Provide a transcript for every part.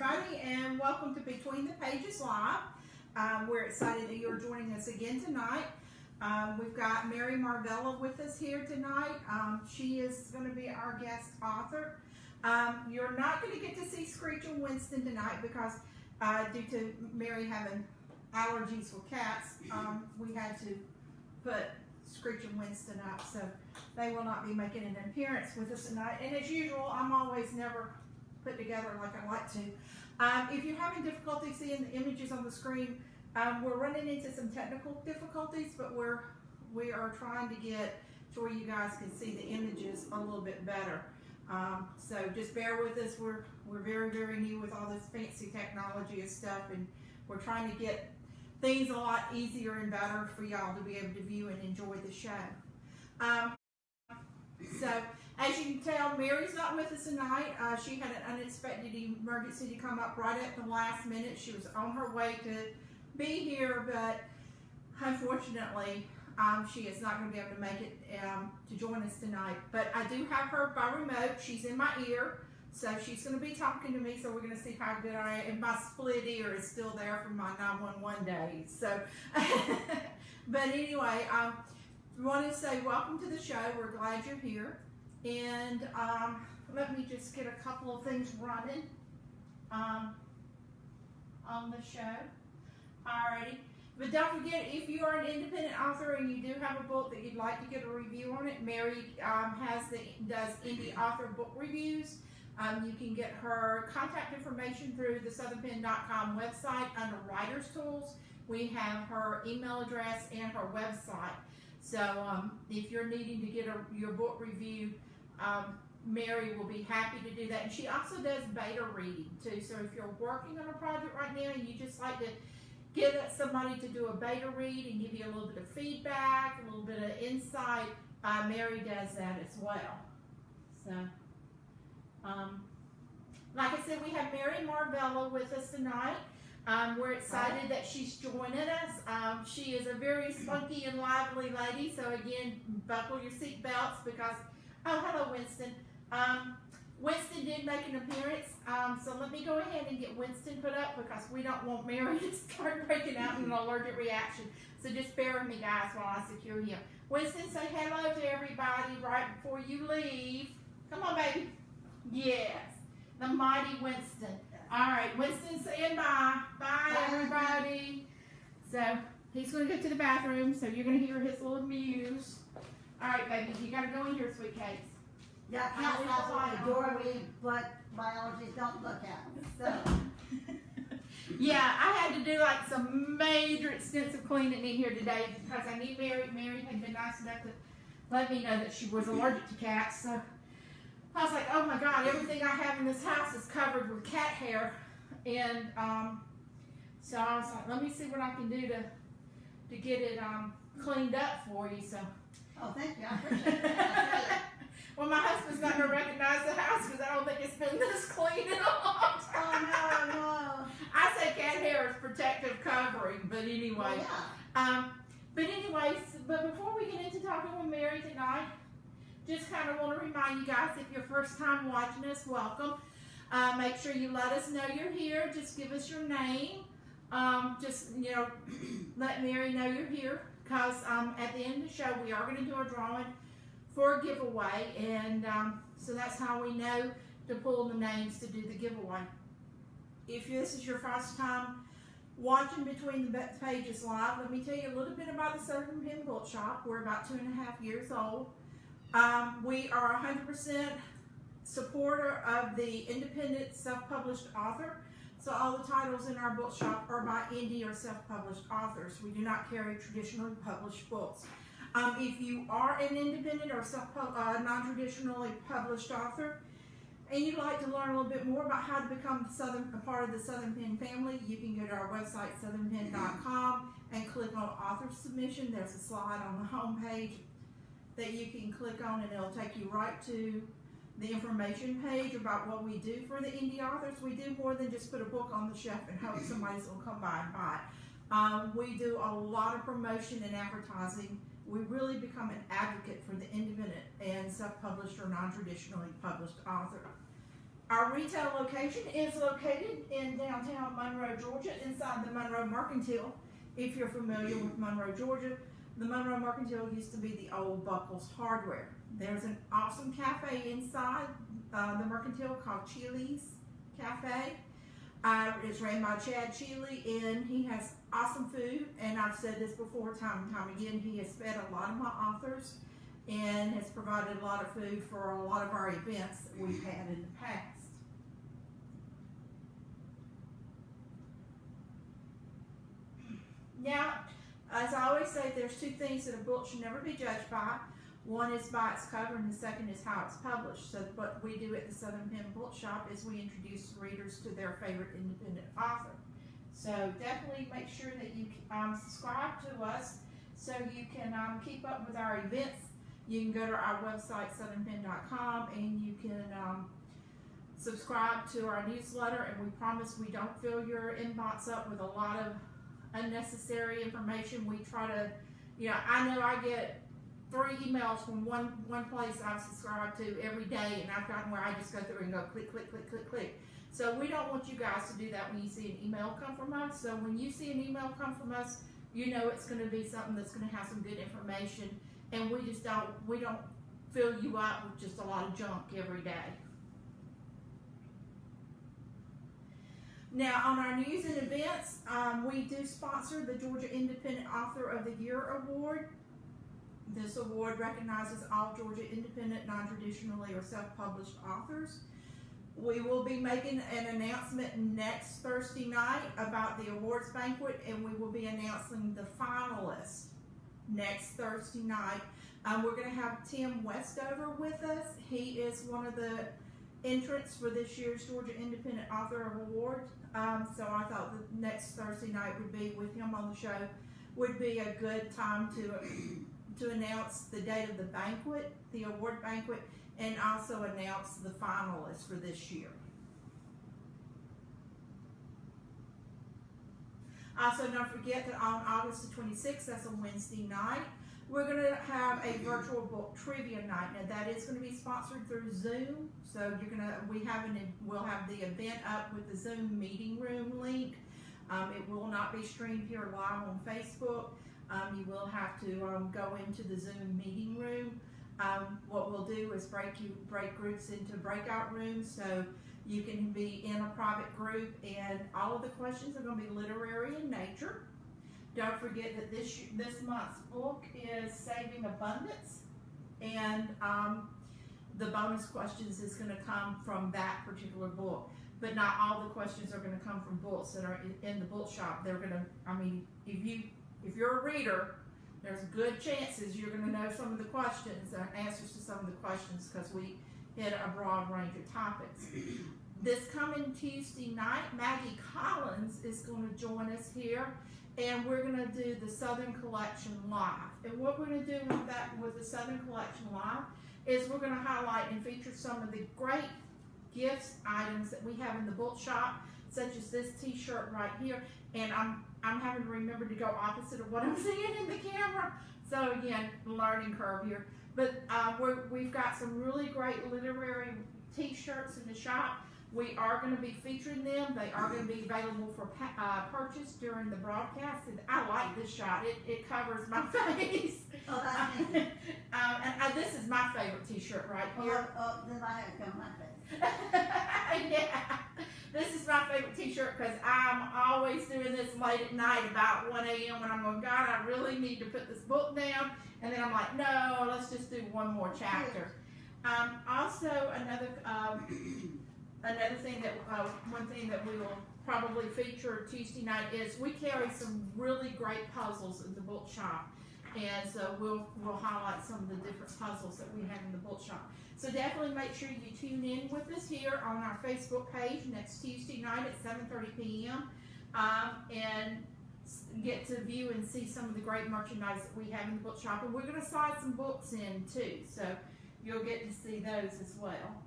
everybody, and welcome to Between the Pages Live. We're excited that you're joining us again tonight. We've got Mary Marvella with us here tonight. She is going to be our guest author. You're not going to get to see Screech and Winston tonight because due to Mary having allergies for cats, we had to put Screech and Winston up, so they will not be making an appearance with us tonight. And as usual, I'm always never put together like I like to. If you're having difficulty seeing the images on the screen, we're running into some technical difficulties, but we are trying to get to where you guys can see the images a little bit better. So just bear with us. We're very, very new with all this fancy technology and stuff, and we're trying to get things a lot easier and better for y'all to be able to view and enjoy the show. So as you can tell, Mary's not with us tonight. She had an unexpected emergency to come up right at the last minute. She was on her way to be here, but unfortunately, she is not going to be able to make it to join us tonight. But I do have her by remote. She's in my ear, so she's going to be talking to me, so we're going to see how good I am. And my split ear is still there from my 911 days. So, but anyway, we want to say welcome to the show. We're glad you're here. And let me just get a couple of things running on the show. Alrighty. But don't forget, if you are an independent author and you do have a book that you'd like to get a review on it, Mary does indie author book reviews. You can get her contact information through the southernpen.com website under Writer's Tools. We have her email address and her website. So if you're needing to get your book review, Mary will be happy to do that. And she also does beta reading too. So if you're working on a project right now and you just like to give somebody to do a beta read and give you a little bit of feedback, a little bit of insight, Mary does that as well. So, like I said, we have Mary Marvella with us tonight. We're excited that she's joining us. She is a very spunky and lively lady. So again, buckle your seat belts because, oh, hello, Winston. Winston did make an appearance, so let me go ahead and get Winston put up because we don't want Mary to start breaking out in an allergic reaction. So just bear with me, guys, while I secure him. Winston, say hello to everybody right before you leave. Come on, baby. Yes, the mighty Winston. All right, Winston saying bye. Bye, everybody. So he's going to go to the bathroom, so you're going to hear his little mews. All right, baby, you got to go in here, sweet cakes. Yeah, cats outside the doorway, but biologists don't look at them. So. Yeah, I had to do like some major extensive cleaning in here today because I knew Mary had been nice enough to let me know that she was allergic to cats. So I was like, oh my God, everything I have in this house is covered with cat hair. And so I was like, let me see what I can do to get it cleaned up for you. So. Oh, thank you. I appreciate that. Well, my husband's not going to recognize the house because I don't think it's been this clean in a long time. Oh, no. I say cat hair is protective covering, but anyway. Well, yeah. But before we get into talking with Mary tonight, just kind of want to remind you guys, if you're first time watching us, welcome. Make sure you let us know you're here. Just give us your name. Let Mary know you're here because at the end of the show, we are going to do a drawing for a giveaway, and so that's how we know to pull the names to do the giveaway. If this is your first time watching Between the Pages Live, let me tell you a little bit about the Southern Pen Bookshop. We're about 2.5 years old. We are 100% supporter of the independent self-published author. So all the titles in our bookshop are by indie or self-published authors. We do not carry traditionally published books. If you are an independent or non-traditionally published author and you'd like to learn a little bit more about how to become a part of the Southern Pen family, you can go to our website, southernpen.com, and click on author submission. There's a slide on the home page that you can click on, and it'll take you right to the information page about what we do for the indie authors. We do more than just put a book on the shelf and hope somebody's going to come by and buy it. We do a lot of promotion and advertising. We really become an advocate for the independent and self-published or non-traditionally published author. Our retail location is located in downtown Monroe, Georgia, inside the Monroe Mercantile. If you're familiar with Monroe, Georgia, the Monroe Mercantile used to be the old Buckles Hardware. There's an awesome cafe inside the Mercantile called Chili's Cafe. It's ran by Chad Chile, and he has awesome food. And I've said this before, time and time again, he has fed a lot of my authors and has provided a lot of food for a lot of our events that we've had in the past. Now, as I always say, there's two things that a book should never be judged by. One is by its cover, and the second is how it's published. So what we do at the Southern Pen Bookshop is we introduce readers to their favorite independent author. So definitely make sure that you subscribe to us so you can keep up with our events. You can go to our website, southernpen.com, and you can subscribe to our newsletter, and we promise we don't fill your inbox up with a lot of unnecessary information. We try to, I know I get 3 emails from one place I've subscribed to every day, and I've gotten where I just go through and go click, click, click, click, click. So we don't want you guys to do that when you see an email come from us. So when you see an email come from us, you know it's going to be something that's going to have some good information, and we don't fill you up with just a lot of junk every day. Now, on our news and events, we do sponsor the Georgia Independent Author of the Year Award. This award recognizes all Georgia independent, non-traditionally or self-published authors. We will be making an announcement next Thursday night about the awards banquet, and we will be announcing the finalists next Thursday night. We're going to have Tim Westover with us. He is one of the entrants for this year's Georgia Independent Author of Award. So I thought the next Thursday night would be with him on the show would be a good time to announce the date of the banquet, the award banquet, and also announce the finalists for this year. Also, don't forget that on August the 26th, that's a Wednesday night, we're going to have a virtual book trivia night. Now that is going to be sponsored through Zoom. So we'll have the event up with the Zoom meeting room link. It will not be streamed here live on Facebook. You will have to go into the Zoom meeting room. What we'll do is break groups into breakout rooms, so you can be in a private group, and all of the questions are going to be literary in nature. Don't forget that this month's book is Saving Abundance, and the bonus questions is going to come from that particular book. But not all the questions are going to come from books that are in the bookshop. They're going to, if you're a reader, there's good chances you're going to know some of the questions, answers to some of the questions, because we hit a broad range of topics. This coming Tuesday night, Maggie Collins is going to join us here, and we're going to do the Southern Collection Live. And what we're going to do with the Southern Collection Live is we're going to highlight and feature some of the great gifts items that we have in the bookshop, such as this t-shirt right here. And I'm having to remember to go opposite of what I'm seeing in the camera. So again, learning curve here. But we've got some really great literary t-shirts in the shop. We are going to be featuring them. They are going to be available for purchase during the broadcast. And I like this shot. It covers my face. Oh, that's neat. And this is my favorite t-shirt right here. Oh, then I have to come my face. Yeah. This is my favorite t-shirt because I'm always doing this late at night about 1 a.m. when I'm going, God, I really need to put this book down. And then I'm like, no, let's just do one more chapter. Also, another thing that, one thing that we will probably feature Tuesday night is we carry some really great puzzles in the bookshop. And so we'll highlight some of the different puzzles that we have in the bookshop. So definitely make sure you tune in with us here on our Facebook page next Tuesday night at 7:30 p.m. And get to view and see some of the great merchandise that we have in the bookshop. And we're going to slide some books in too, so you'll get to see those as well.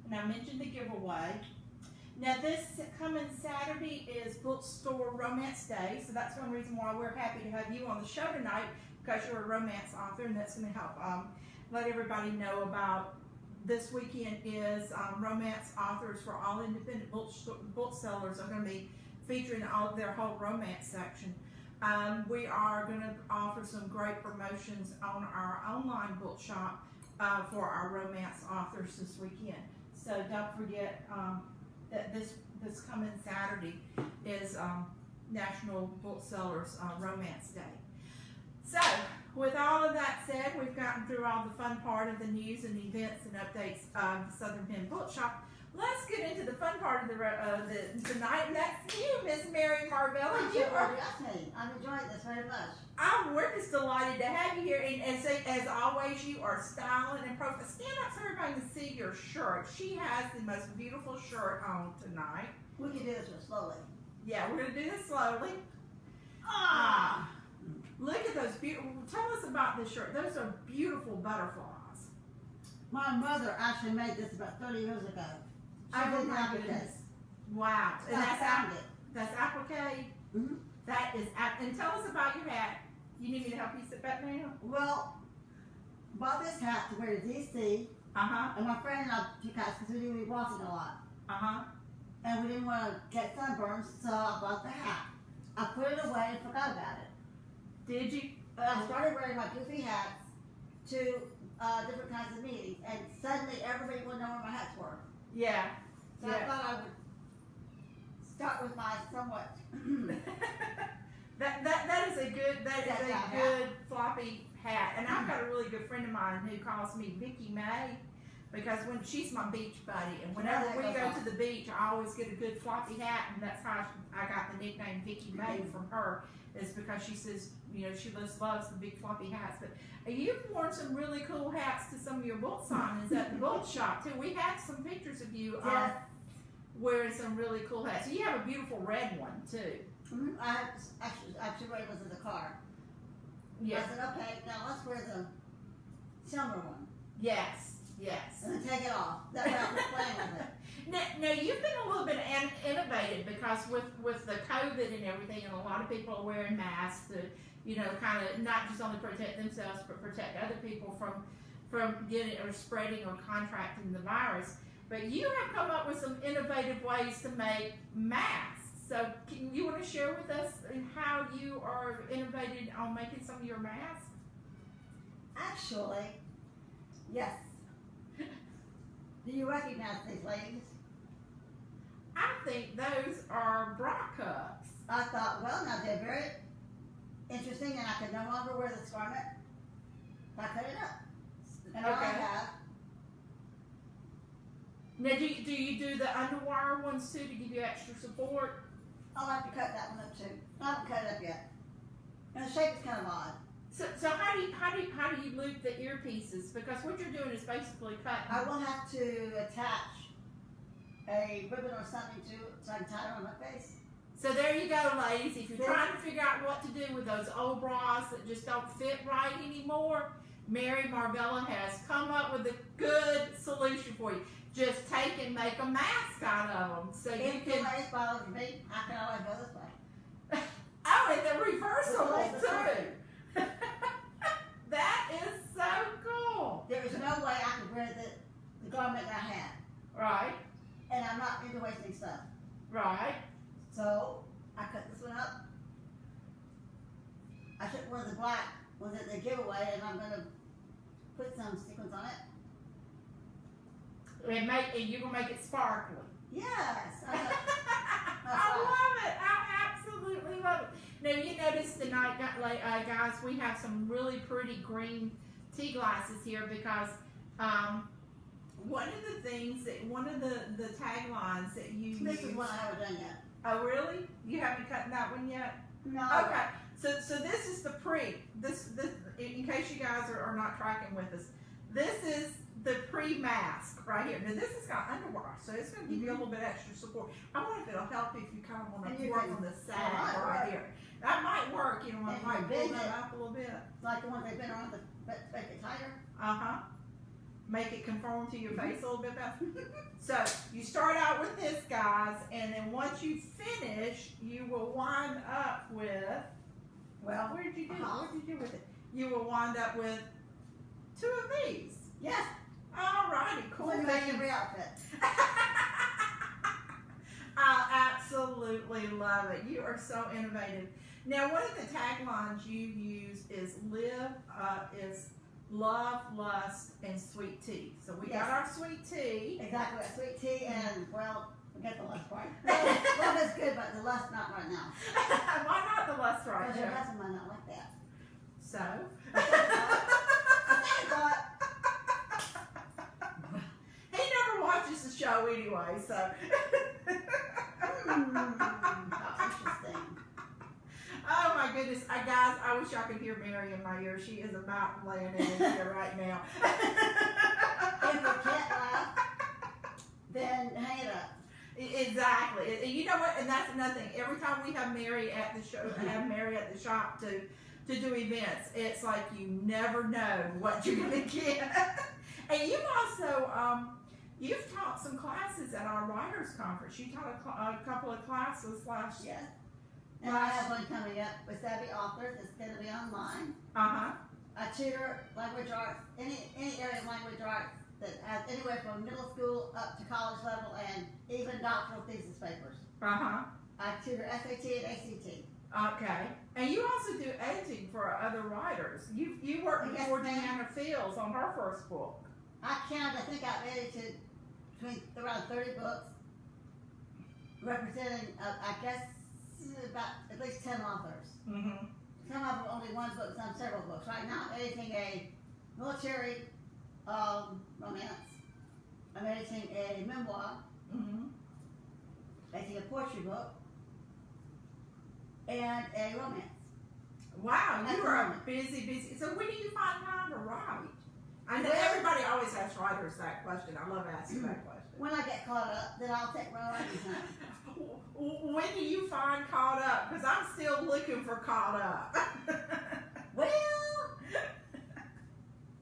And I mentioned the giveaway. Now this coming Saturday is Bookstore Romance Day, so that's one reason why we're happy to have you on the show tonight, because you're a romance author, and that's going to help let everybody know about this weekend is romance authors for all independent booksellers are going to be featuring all of their whole romance section. We are going to offer some great promotions on our online bookshop for our romance authors this weekend. So don't forget that this coming Saturday is National Booksellers Romance Day. So, with all of that said, we've gotten through all the fun part of the news and events and updates of Southern Penn Bookshop. Let's get into the fun part of the tonight, and that's you, Miss Mary Marvella. I'm enjoying this very much. We're just delighted to have you here, and as always, you are styling and profile. Stand up so everybody can see your shirt. She has the most beautiful shirt on tonight. We can do this one slowly. Yeah, we're going to do this slowly. Look at those beautiful, tell us about this shirt. Those are beautiful butterflies. My mother actually made this about 30 years ago. Oh my goodness. Wow. And I found it. That's applique. Mm-hmm. That is, and tell us about your hat. You need me to help you sit back now? Well, bought this hat to wear to DC. And my friend and I took us because we knew we were walking a lot. And we didn't want to get sunburns, so I bought the hat. I put it away and forgot about it. Did you? I started wearing my goofy hats to different kinds of meetings, and suddenly everybody would know where my hats were. Yeah. So I thought I would start with my somewhat. that is a good floppy hat, and I've got a really good friend of mine who calls me Vicky May, because when she's my beach buddy, and whenever we go to the beach, I always get a good floppy hat, and that's how I got the nickname Vicky May from her. Is because she says, you know, she just loves the big floppy hats. But you've worn some really cool hats to some of your book signings at the bookshop too. We have some pictures of you wearing some really cool hats. So you have a beautiful red one too. I have actually read it was in the car. Yeah. I said, okay, now let's wear the summer one. Yes. And then take it off. That way I was playing with it. Now you've been a little bit innovative, because with the COVID and everything, and a lot of people are wearing masks to, you know, kind of not just only protect themselves but protect other people from getting or spreading or contracting the virus. But you have come up with some innovative ways to make masks. So can you want to share with us how you are innovated on making some of your masks? Actually, yes. Do you recognize these ladies? I think those are bra cups. I thought, well, now they're very interesting, and I could no longer wear this garment. I cut it up. And all I have. Now, do you do the underwire ones too to give you extra support? I'll have to cut that one up too. I haven't cut it up yet. And the shape is kind of odd. So how do you loop the earpieces? Because what you're doing is basically cutting. I will have to attach a ribbon or something to it so I can tie it on my face. So there you go, ladies. If you're trying to figure out what to do with those old bras that just don't fit right anymore, Mary Marvella has come up with a good solution for you. Just take and make a mask out of them. So if you the can. lace bothers me, I can always go this way. Oh, and the reversible too. That is so cool. There is no way I could wear the garment that I had. Right. And I'm not into wasting stuff. Right. So I cut this one up. I took one of the black ones at the giveaway, and I'm going to put some sequins on it. And you're going to make it sparkly. Yes. I love it. I absolutely love it. Now, you notice tonight, guys, we have some really pretty green tea glasses here because one of the taglines that you This use. is one I haven't done yet. Oh, really? You haven't cut that one yet? No. Okay. So this is the this in case you guys are not tracking with us, this is the pre-mask right here. Now this has got underwire, so it's going to give you a little bit extra support. I wonder if it'll help if you kind of want to work on the side right here. That might work, you know, I might pull that up a little bit. Like the ones they've been on, but make it tighter. make it conform to your face a little bit better. So you start out with this, guys, and then once you finish, you will wind up with, well, what did you do? What did you do with it? You will wind up with 2 of these. Yes. All righty, cool. One in every outfit. I absolutely love it. You are so innovative. Now, one of the taglines you use is love, lust, and sweet tea. So we got our sweet tea. Exactly, sweet tea, and well, forget the lust part. Love is good, but the lust not right now. Why not the lust right Because your now? husband might not like that. So? I thought. He never watches the show anyway, so. How interesting. Oh my goodness, guys, I wish I could hear Mary in my ear. She is about laying it in here right now. If you can't laugh, then hang it up. Exactly. And you know what? And that's another thing. Every time we have Mary at the show, have Mary at the shop to do events, it's like you never know what you're gonna get. And you've also you've taught some classes at our writers conference. You taught a couple of classes last year. Yes. And I have one coming up with Savvy Authors. It's going to be online. Uh-huh. I tutor language arts, any area of language arts that has anywhere from middle school up to college level and even doctoral thesis papers. Uh-huh. I tutor SAT and ACT. Okay. And you also do editing for other writers. You worked with Yes, Deanna Fields on her first book. I think I've edited between around 30 books representing, I guess, about at least 10 authors. Mm-hmm. Some of them only one book, some several books. Right now I'm editing a military romance. I'm editing a memoir, Mm-hmm. editing a poetry book, and a romance. Wow, At you the are moment. busy. So when do you find time to write? I know Well- everybody always asks writers that question. I love asking that question. When I get caught up, then I'll take my writing time. When do you find caught up? Because I'm still looking for caught up. Well,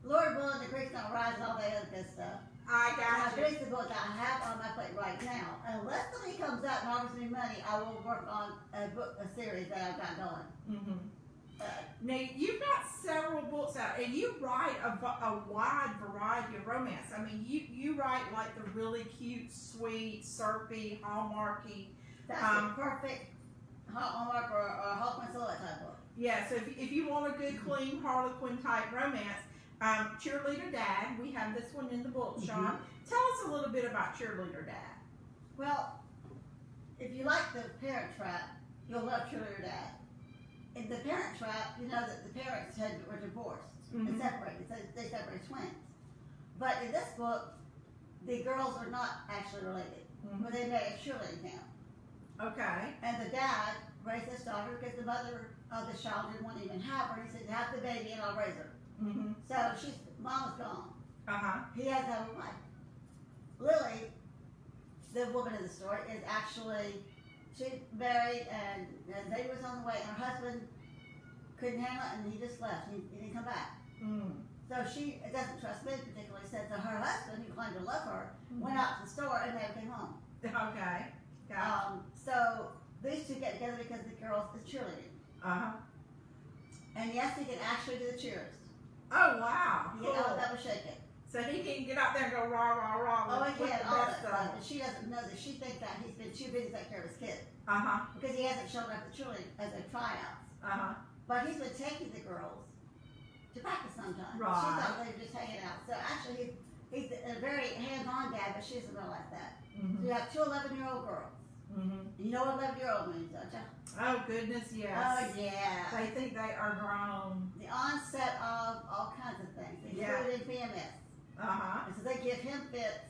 Lord willing, the creek's gonna rise and all that other good stuff. I I got you. finish the book I have on my plate right now. Unless something comes out and offers me money, I will work on a series that I've got going. Mm-hmm. Now, you've got several books out, and you write a wide variety of romance. I mean, you write like the really cute, sweet, syrupy, hallmarky. That's the perfect Hallmark or Harlequin Soul type book. Yeah, so if you want a good, clean Harlequin type romance, Cheerleader Dad, we have this one in the bookshop. Tell us a little bit about Cheerleader Dad. Well, if you like the Parent Trap, you'll love Cheerleader Dad. In the Parent Trap, you know that the parents were divorced and separated. So they separated twins. But in this book, the girls are not actually related. But they married a cheerleading camp. Okay. And the dad raised this daughter because the mother of the child didn't want to even have her. He said, have the baby and I'll raise her. So mom was gone. Uh-huh. He has to have a wife. Lily, the woman in the story, is actually, she married and the baby was on the way and her husband couldn't handle it and he just left. He didn't come back. So she doesn't trust me particularly. Said so her husband, who claimed to love her, went out to the store and never came home. Okay. Got So these two get together because the girl is cheerleading. Uh-huh. And yes, he can actually do the cheers. Oh, wow. He Cool. can all double shake it. So he can get out there and go rah, rah, rah. Oh, with he can the all best that of stuff. them. And she doesn't know that. She thinks that he's been too busy to take care of his kid. Uh-huh. Because he hasn't shown up at cheerleading as a tryouts. Uh-huh. But he's been taking the girls to practice sometimes. Right. She thought they were just hanging out. So actually, he's a very hands-on dad, but she doesn't realize that. So you have two 11-year-old girls. You know what 11-year-old means, don't you? Oh, goodness, yes. Oh, yeah. They think they are grown. The onset of all kinds of things, including PMS. Uh-huh. And so they give him fits,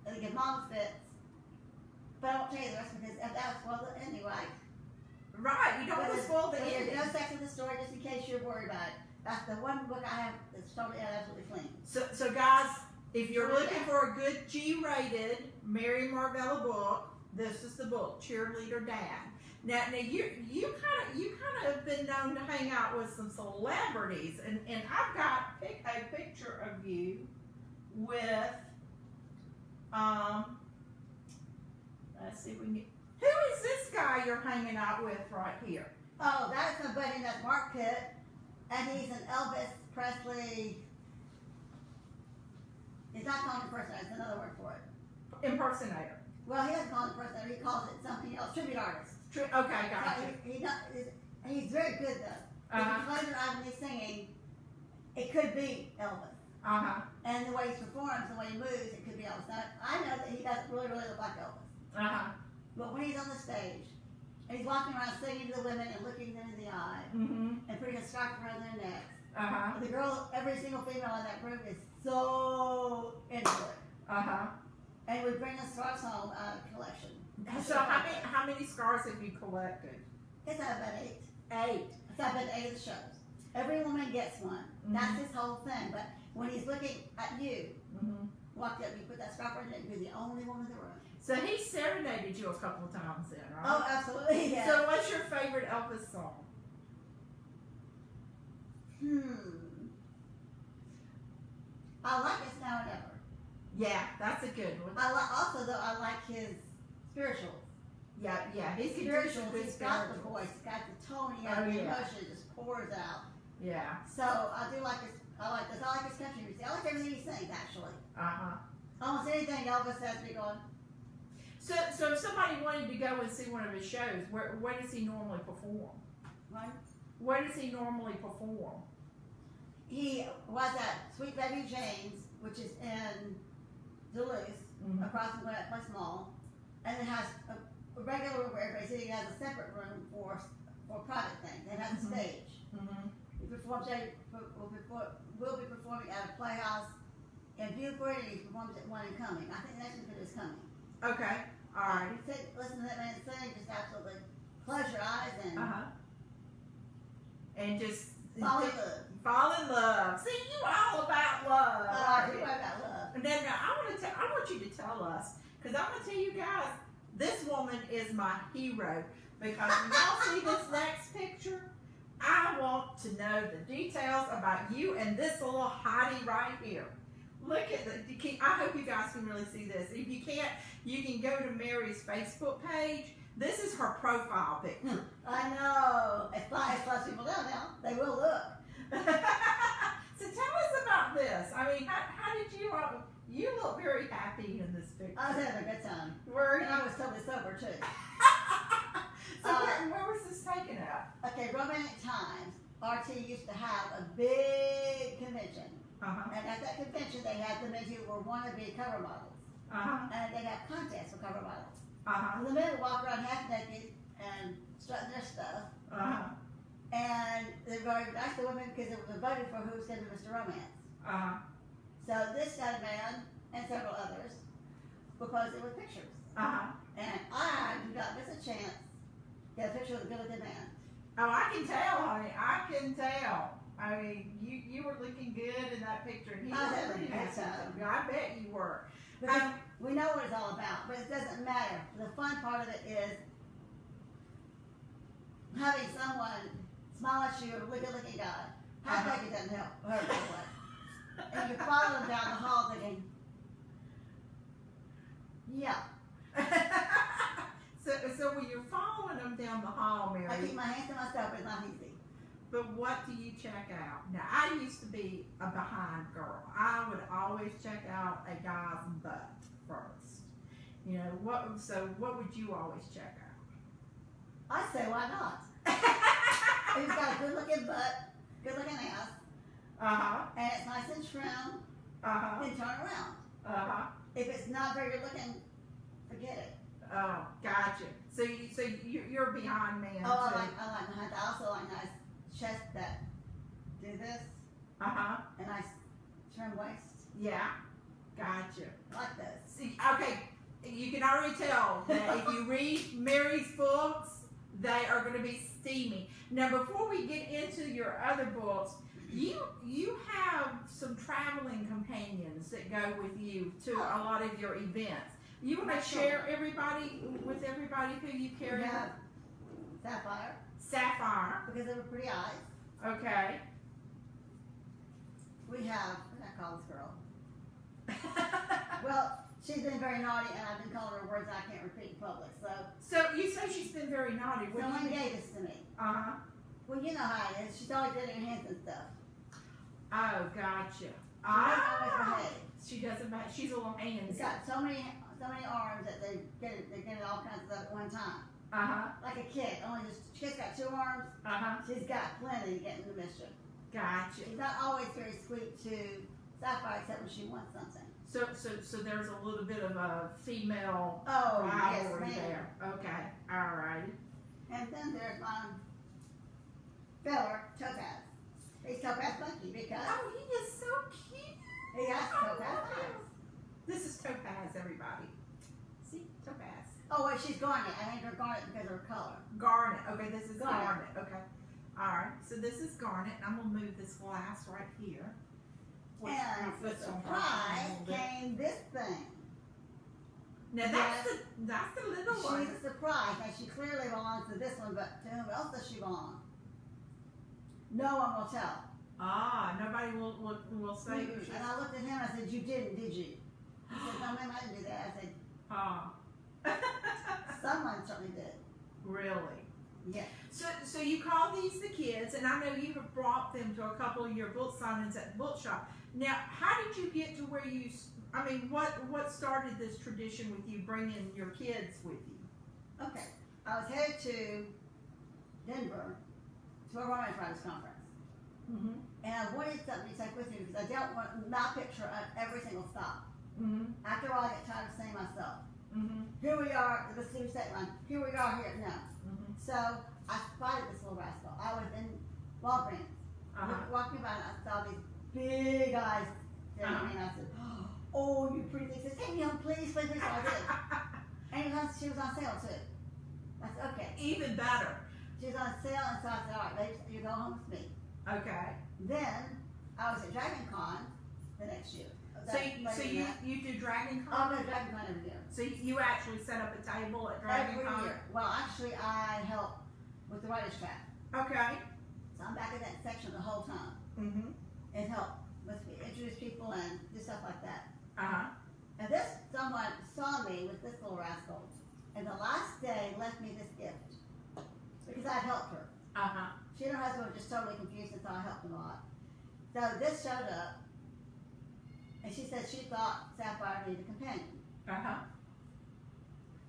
and they give mom fits. But I won't tell you the rest because that was spoiled the ending, right? Right, you don't want to spoil the But ending. there's no sex in the story, just in case you're worried about it. That's the one book I have that's totally absolutely clean. So guys, if you're looking for a good G-rated Mary Marvella book, this is the book, Cheerleader Dad. Now you kind of have been known to hang out with some celebrities, and I've got a picture of you with, let's see if we can get, who is this guy you're hanging out with right here? Oh, that's somebody that's Mark Pitt, and he's an Elvis Presley. He's not called impersonator, it's another word for it. Impersonator. Well, he doesn't call it impersonator, he calls it something else, tribute artist. Okay, gotcha. He's very good though. If you close your eyes when he's singing, it could be Elvis. And the way he performs, the way he moves, it could be Elvis. Now, I know that he doesn't really look like Elvis. But when he's on the stage, and he's walking around singing to the women and looking them in the eye, and putting a scarf around their necks, the girl, every single female in that room is so into it. And we bring the scarves home collection. So how many scars have you collected? It's about 8. 8. So I've been to 8 of the shows. Every woman gets one. That's his whole thing. But when he's looking at you, walked up, you put that scarf on your neck, you're the only woman in the room. So he serenaded you a couple of times then, right? Oh, absolutely, yeah. So what's your favorite Elvis song? I like It's Now or Never. Yeah, that's a good one. I like his spirituals. Yeah, his spirituals. He's got the voice, he's got the tone, the emotion just pours out. Yeah. So I do like his. I like his country music. I like everything he sings actually. Almost anything Elvis has me going. So if somebody wanted to go and see one of his shows, where does he normally perform? Right. Where does he normally perform? He was at Sweet Baby Jane's, which is in Duluth, across from Gwinnett Place Mall, and it has a regular room where everybody's sitting. It has a separate room for private things. It has a stage. He performs. Will be performing at a playhouse in Beaufort, and he performs at one in Cumming. I think the next one is Cumming. Okay. All right. Listen to that man sing, just absolutely close your eyes and and just fall in love. Fall in love. See, you all about love. You are about love. And then I want you to tell us, because I'm gonna tell you guys, this woman is my hero. Because when y'all see this next picture, I want to know the details about you and this little hottie right here. Look at I hope you guys can really see this. If you can't, you can go to Mary's Facebook page. This is her profile picture. I know. If plus people know now, they will look. So tell us about this. I mean, how did you look very happy in this picture. I was having a good time. Were and I was totally sober too. So where was this taken at? Okay, Romantic Times. RT used to have a big convention. And at that convention, they had the men who were wannabe cover models. And they had contests for cover models. And the men would walk around half naked and strutting their stuff. And they were very nice to women because it was voted for who was going to be Mr. Romance. So this young man and several others, because it was pictures. And I do not miss a chance to get a picture of a good-looking man. Oh, I can tell, honey. I can tell. I mean, you were looking good in that picture. And he was pretty handsome. I bet you were. Because we know what it's all about, but it doesn't matter. The fun part of it is having someone smile at you, a good-looking guy. How big it doesn't help hurt anyway. And you follow them down the hall thinking, yeah. So when you're following them down the hall, Mary, I keep my hands to myself, but it's not easy. But what do you check out? Now, I used to be a behind girl. I would always check out a guy's butt first. You know, what would you always check out? I say, why not? He's got a good-looking butt, good-looking ass, and it's nice and trim, then turn around. If it's not very good-looking, forget it. Oh, gotcha. So you're a behind man. Oh, I like behind. I also like nice chest that do this. A nice trim waist. Yeah, gotcha. Like this. See, okay, you can already tell that if you read Mary's books, they are going to be steamy. Now, before we get into your other books, you have some traveling companions that go with you to a lot of your events. You want to share with everybody who you carry? We have Sapphire. Sapphire. Because of her pretty eyes. Okay. We have, what do I call this girl? Well, she's been very naughty, and I've been calling her words I can't repeat in public. So you say she's been very naughty. What do you Someone mean? gave this to me. Uh-huh. Well, you know how it is. She's always getting her hands and stuff. Oh, gotcha. She doesn't always behave. She doesn't behave. She's a little handsy. It's got so many arms that they get all kinds of stuff at one time. Uh-huh. Like a kid, she's got 2 arms. Uh-huh. She's got plenty to get into mischief. Gotcha. She's not always very sweet to Sapphire except when she wants something. So there's a little bit of a female Oh, rivalry yes, there. Okay. All right. And then there's my feller, Topaz. He's Topaz Spunky because Oh, he is so cute. he has Oh, Topaz eyes. This is Topaz, everybody. See? Topaz. Oh, wait, she's Garnet. I named her Garnet because of her color. Garnet. Okay, this is Garnet. Garnet. Okay. All right. So this is Garnet, and I'm gonna move this glass right here. Which And my the foot's on her surprise a little bit. came this thing. Now that's the little one. She's a surprise. Now she clearly belongs to this one, but to whom else does she belong? No one will tell. Ah, nobody will say who she And I looked at him and I said, "You didn't, did you?" He said, "No, ma'am, I didn't do that." I said, Ah. "Someone certainly did." Really? Yeah. So you call these the kids, and I know you have brought them to a couple of your book signings at the bookshop. Now, how did you get to where you? I mean, what started this tradition with you bringing your kids with you? Okay. I was headed to Denver to a romance writers conference. Mm-hmm. And I wanted something to take with me because I don't want my picture on every single stop. Mm-hmm. After a while, I get tired of saying myself. Mm-hmm. Here we are, the Steve State line. Here we are, here. No. Mm-hmm. So I spotted this little rascal. I was in Walgreens. Walking by, and I saw these big eyes staring at me, and I said, "Oh, you pretty thing." He said, "Take me home, please, please, please." So I did. And she was on sale too. I said, "Okay." Even better. She was on sale, and so I said, "All right, babe, you go home with me." Okay. Then I was at Dragon Con the next year. So you do Dragon Con? I'll go to Dragon Con every year. So you actually set up a table at Dragon Every Con? year. Well, actually, I help with the writer's trap. Okay. So I'm back in that section the whole time Mm-hmm. and help with introduce people and do stuff like that. Uh-huh. And someone saw me with this little rascal, and the last day left me this gift because I helped her. Uh-huh. She and her husband were just totally confused, and so I helped them a lot. So this showed up, and she said she thought Sapphire needed a companion, Uh-huh.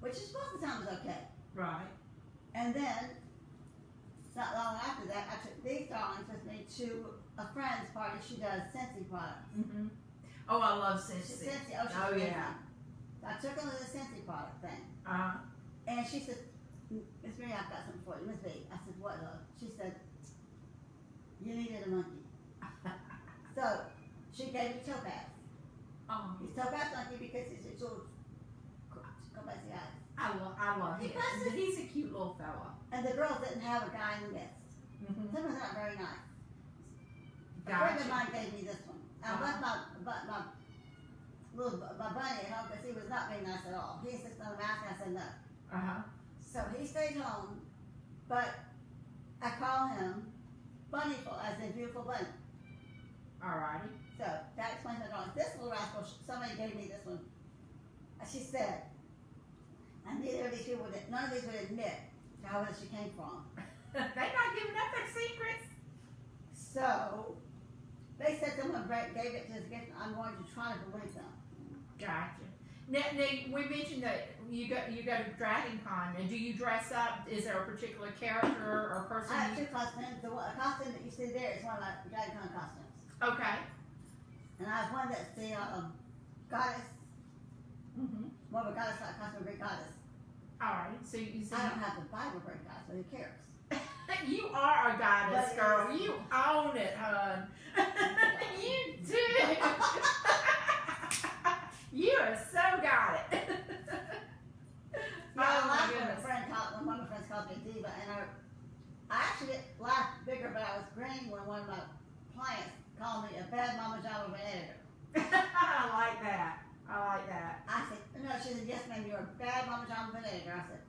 which is most of the time was okay. Right. And then, not long after that, I took these darlings with me to a friend's party. She does Scentsy products. Mm-hmm. Oh, I love Scentsy. She's Oh, amazing. yeah. So I took her to the Scentsy product thing. Uh-huh. And she said, "Miss Mary, I've got something for you." Miss B. I said, "What, love?" She said, "You needed a monkey." So she gave me Topaz. Oh, He's Topaz monkey because he's a little crazy eyes. I love him. He's a cute little fella. And the girls didn't have a guy in the midst. Mm-hmm. Some was not very nice. A friend of Gotcha. mine gave me this one. I left my bunny at home because he was not being nice at all. He insisted on a mask, and I said no. Uh-huh. So he stayed home, but I call him Bunnyful, as in beautiful bunny. Alrighty. So that explains it all. This little rascal, somebody gave me this one. She said, and neither of these people none of these would admit to how she came from. They're not giving up their secrets. So they said someone gave it to us gift. I'm going to try to believe them. Gotcha. Now, we mentioned that you go to Dragon Con, and do you dress up? Is there a particular character or person? I have 2 costumes. The costume that you see there is one of my Dragon Con costumes. Okay. And I have one that's the goddess, Mm-hmm. more of a goddess-like costume, a Greek goddess. Alright. So you I don't have the Bible Greek goddess, but who cares? you are a goddess, But girl. You own it, hun. You do. You are so got it. I Oh my laughed when goodness. one of my friends called me diva, and I actually laughed bigger, but I was grinning when one of my clients called me a bad mama jama of an editor. I like that. I like that. I said, no, she said, yes ma'am, you're a bad mama jama of an editor. I said,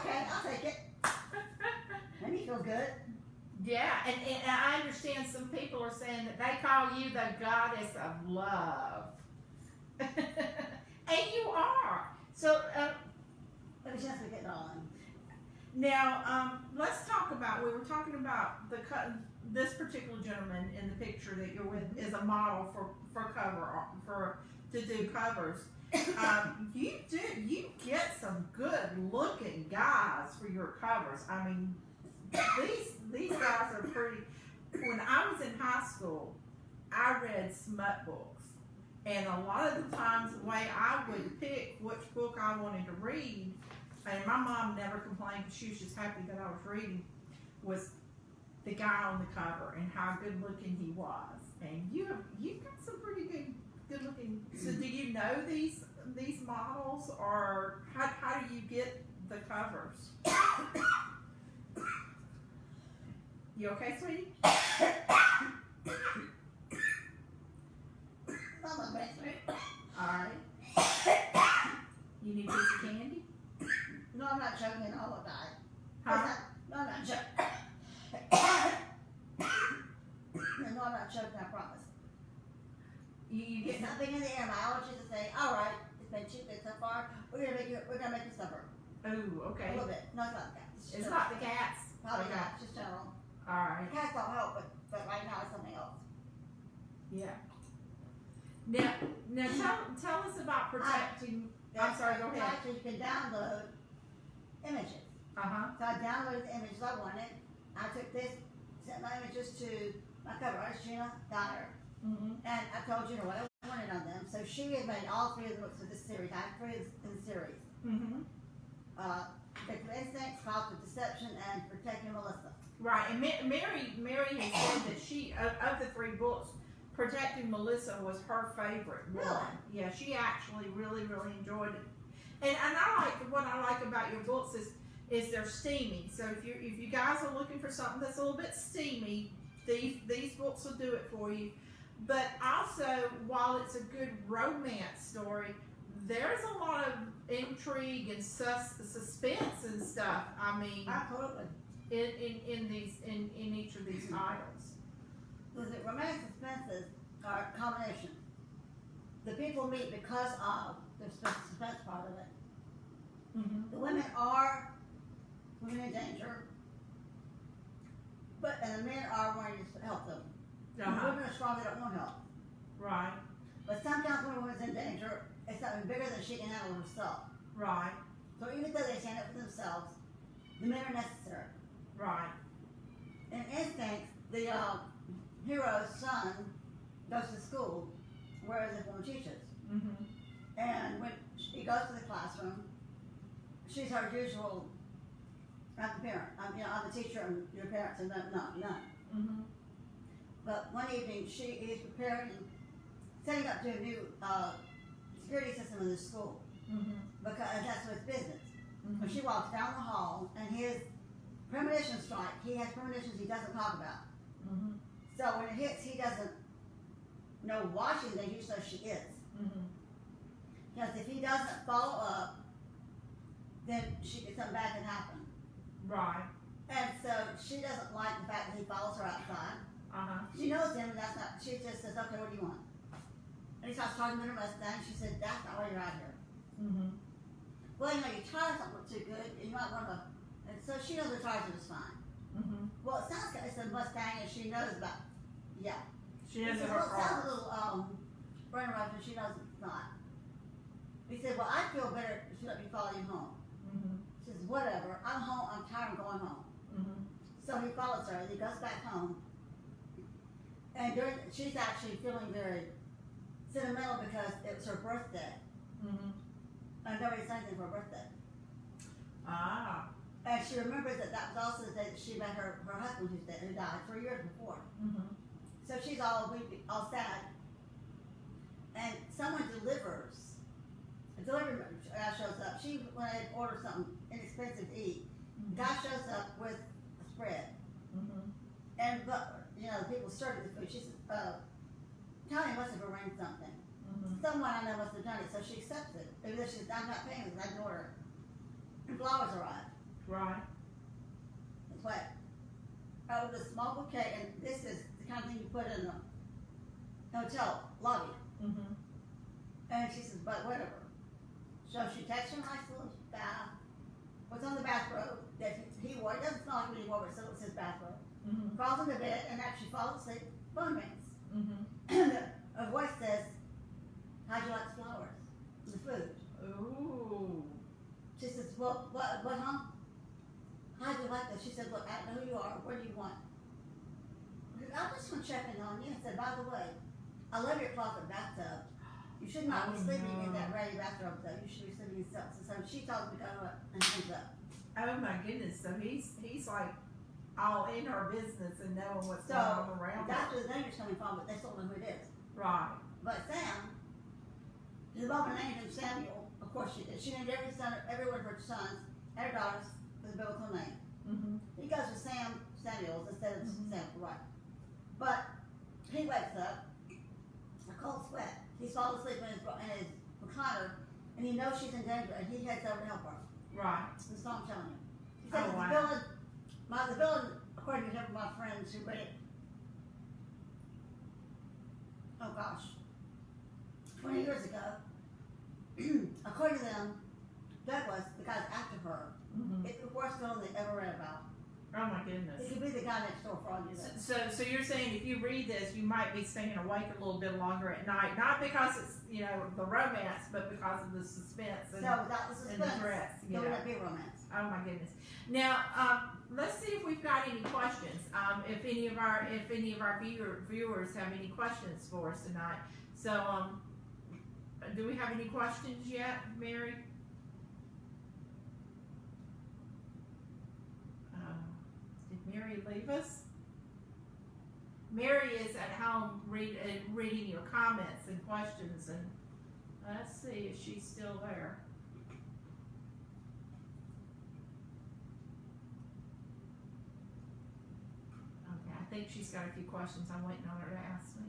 okay, I'll take it. Made me feel good. Yeah, and I understand some people are saying that they call you the goddess of love. And you are. So, But it's just to get it all in. now, let's talk about, we were talking about this particular gentleman in the picture that you're with is a model to do covers. You get some good looking guys for your covers. I mean, these guys are pretty. When I was in high school, I read smut books, and a lot of the times the way I would pick which book I wanted to read, and my mom never complained because she was just happy that I was reading, was the guy on the cover and how good looking he was. And you've got some pretty good looking. So do you know these models, or how do you get the covers? You okay, sweetie? Alright. You need a piece of candy? No, I'm not joking. I will die. Huh? No, I'm not joking. No, I'm not joking. I promise. You get It's nothing in the air. My allergies to say, all right, it's been too good so far. We're gonna make you suffer. Oh, okay. A little bit. No, it's not the cats. It's not the cats. Probably Okay. not. It's just general. Alright. Cats don't help, but right now it's something else. Yeah. Now tell us about protecting. I'm sorry, go ahead. Actually, you can download images. Uh-huh. So I downloaded the images I wanted. I took this, sent my images to my cover artist, Gina Dyer, Mm-hmm. and I told Gina what I wanted on them. So she has made all three of the books for this series. I have three in the series. Mm-hmm. Victim Instincts, Cause of Deception, and Protecting Melissa. Right, and Mary has said that she of the three books, Protecting Melissa was her favorite one. Really? Yeah, she actually really enjoyed it. And I like what I like about your books is they're steamy. So if you guys are looking for something that's a little bit steamy, these books will do it for you. But also, while it's a good romance story, there's a lot of intrigue and suspense and stuff. I mean, Absolutely. in each of these titles. Because the romantic suspenses are a combination. The people meet because of the suspense part of it. Mm-hmm. The women are women in danger, and the men are wanting to help them. Uh-huh. The women are strong, they don't want help. Right. But sometimes when a woman's in danger, it's something bigger than she can handle herself. Right. So even though they stand up for themselves, the men are necessary. Right. In Instinct, the hero's son goes to school where this woman teaches. Mm-hmm. And when he goes to the classroom, she's her usual, I'm the parent. I'm the teacher and your parents, and none. Mm-hmm. But one evening, she is preparing and setting up to a new security system in the school, Mm-hmm. because that's his business. Mm-hmm. When she walks down the hall, and his premonition strike, he has premonitions he doesn't talk about. Mm-hmm. So when it hits, he doesn't know why she's there, he just knows she is. Mm-hmm. Because if he doesn't follow up, then something bad can happen. Right. And so she doesn't like the fact that he follows her outside. Uh-huh. She knows him, and that's not, she just says, okay, what do you want? And he starts talking to her Mustang. She said, that's not why you're out here. Mm-hmm. Well, your tires don't look too good. You might want to, and so she knows her tires are just fine. Mm-hmm. Well, it sounds like it's a Mustang, and she knows about, yeah. She He has said, her well, it sounds a car. little, running around, but she knows it's not. He said, well, I feel better if she let me follow you home. Mm-hmm. She says, whatever, I'm home, I'm tired of going home. Mm-hmm. So he follows her, and he goes back home. And she's actually feeling very sentimental because it was her birthday. Mm-hmm. And nobody said anything for her birthday. Ah. And she remembers that was also the day that she met her husband who died 3 years before. Mm-hmm. So she's all weepy, all sad. And someone delivers. A delivery guy shows up. She went and ordered something inexpensive to eat. The guy shows up with a spread. Mm-hmm. And the people served the food. She said, Tony must have arranged something. Mm-hmm. Someone I know must have done it, so she accepts it. Even though she says, I'm not paying because I didn't order. And flowers arrive. Right. It's wet. With a small bouquet, and this is the kind of thing you put in a hotel lobby. Mm-hmm. And she says, but whatever. So she takes her nice little bath, puts on the bathrobe that he wore. It doesn't smell like what he wore, but still it's his bathrobe. Crawls into bed, and after she falls asleep, phone rings. And a voice says, how'd you like the flowers? The food. Ooh. She says, what, huh? How'd you like this? She said, look, I don't know who you are. What do you want? I just want to check in on you. I said, by the way, I love your closet bathtub. You should not be sleeping in that ratty bathrobe, though. You should be sleeping in yourself. So she told me to go up and hands up. Oh my goodness! So he's like all in her business and knowing what's going on around her. That's where the danger's coming from, but they still know who it is. Right. But Sam, the woman named him Samuel. Of course she did. She named every one of her sons and her daughters with a biblical name. He goes with Samuels instead of Samuel, right? But he wakes up, a cold sweat. He's fallen asleep in his recliner, and he knows she's in danger, and he heads over to help her. Right. That's all I'm telling you. He said the villain, according to some of my friends who read it, oh gosh, 20 years ago, according to them, Douglas, the guy's after her, it's the worst villain they ever read about. Oh my goodness. It could be the guy next door for all you know. So you're saying if you read this, you might be staying awake a little bit longer at night, not because it's the romance, but because of the suspense and, so without the suspense, and the dress. there would not be romance. Oh my goodness. Now let's see if we've got any questions. If any of our viewers have any questions for us tonight. So do we have any questions yet, Mary? Did Mary leave us? Mary is at home reading your comments and questions, and let's see if she's still there. Okay, I think she's got a few questions I'm waiting on her to ask me.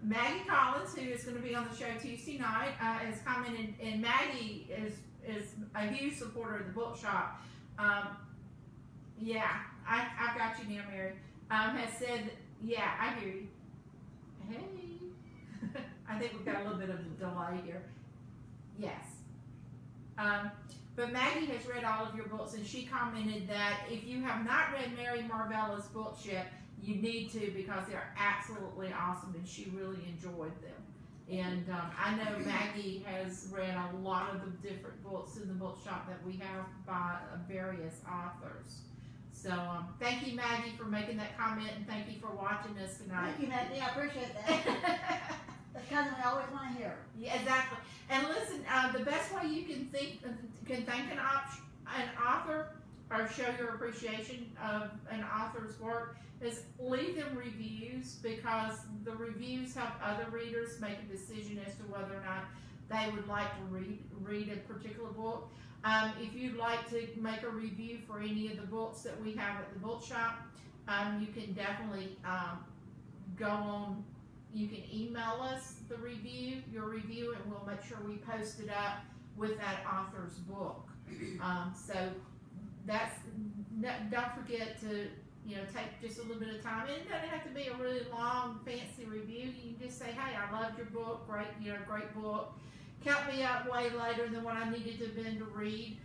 Maggie Collins, who is going to be on the show Tuesday night, has commented, and Maggie is a huge supporter of the bookshop. Yeah, I've got you now, Mary. Has said, yeah, I hear you. Hey. I think we've got a little bit of a delay here. Yes. But Maggie has read all of your books, and she commented that if you have not read Mary Marvella's books yet, you need to, because they're absolutely awesome, and she really enjoyed them. And I know Maggie has read a lot of the different books in the bookshop that we have by various authors. So thank you, Maggie, for making that comment, and thank you for watching us tonight. Thank you, Maggie. I appreciate that. That's kind of what I always want to hear. Yeah, exactly. And listen, the best way you can thank an author or show your appreciation of an author's work is leave them reviews, because the reviews help other readers make a decision as to whether or not they would like to read a particular book. If you'd like to make a review for any of the books that we have at the bookshop, you can definitely go on. You can email us your review, and we'll make sure we post it up with that author's book. So don't forget to take just a little bit of time. And it doesn't have to be a really long, fancy review. You can just say, hey, I loved your book, great book. Kept me up way later than what I needed to have been to read.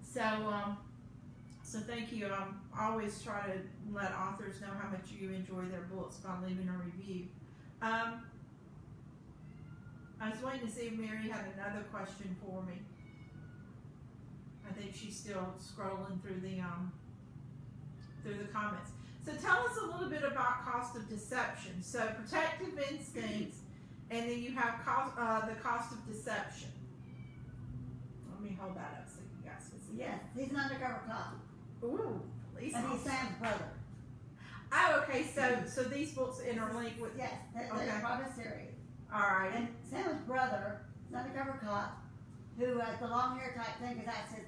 So thank you. I always try to let authors know how much you enjoy their books by leaving a review. I was waiting to see if Mary had another question for me. I think she's still scrolling through the comments. So tell us a little bit about cost of deception. So protective instincts, and then you have the cost of deception. Let me hold that up so you guys can see. Yes, he's an undercover cop. Ooh, police and he's officer. Sam's brother. Oh, okay. So these books interlink with. Yes, they're part of a series. All right. And Sam's brother is an undercover cop who has the long hair type thing, because that's his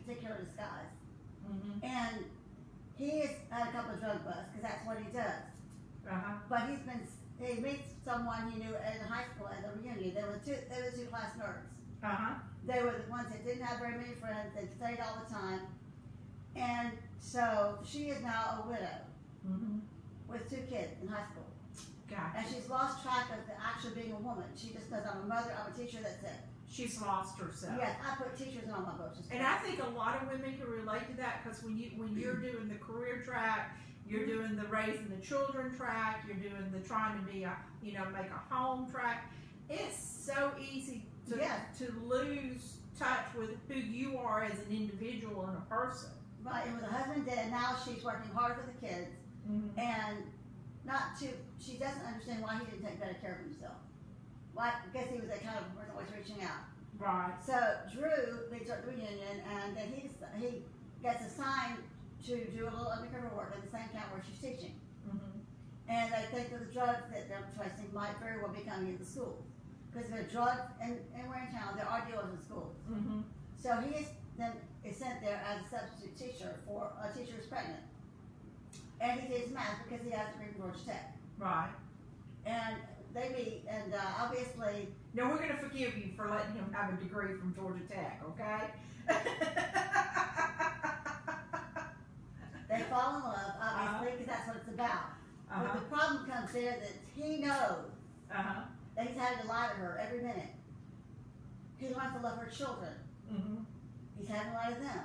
particular disguise. And he has had a couple of drug busts, because that's what he does. But he meets someone he knew in high school at the reunion. They were two class nerds. They were the ones that didn't have very many friends. They stayed all the time. And so she is now a widow Mm-hmm. with 2 kids in high school. Gotcha. And she's lost track of the actually being a woman. She just says, I'm a mother, I'm a teacher, that's it. She's lost herself. Yes, I put teachers in all my books. And I think a lot of women can relate to that because when you're doing the career track, you're doing the raising the children track, you're doing the trying to be make a home track. It's so easy to lose touch with who you are as an individual and a person. Right, and with her husband dead, now she's working hard for the kids, Mm-hmm. and she doesn't understand why he didn't take better care of himself. Why? Because he was kind of always reaching out. Right. So Drew, they start the reunion, and then he gets assigned to do a little undercover work at the same camp where she's teaching. Mm-hmm. And they think that the drugs that they're tracing might very well be coming into schools. Because there are drugs, and we're in town, there are dealers in schools. Mm-hmm. So he is sent there as a substitute teacher for a teacher who's pregnant. And he teaches math because he has to read Georgia Tech. Right. And they meet, and obviously... Now, we're going to forgive you for letting him have a degree from Georgia Tech, okay? They fall in love, obviously, because that's what it's about. But the problem comes there that he knows that he's having to lie to her every minute. He wants to love her children. Mm-hmm. He's having to lie to them.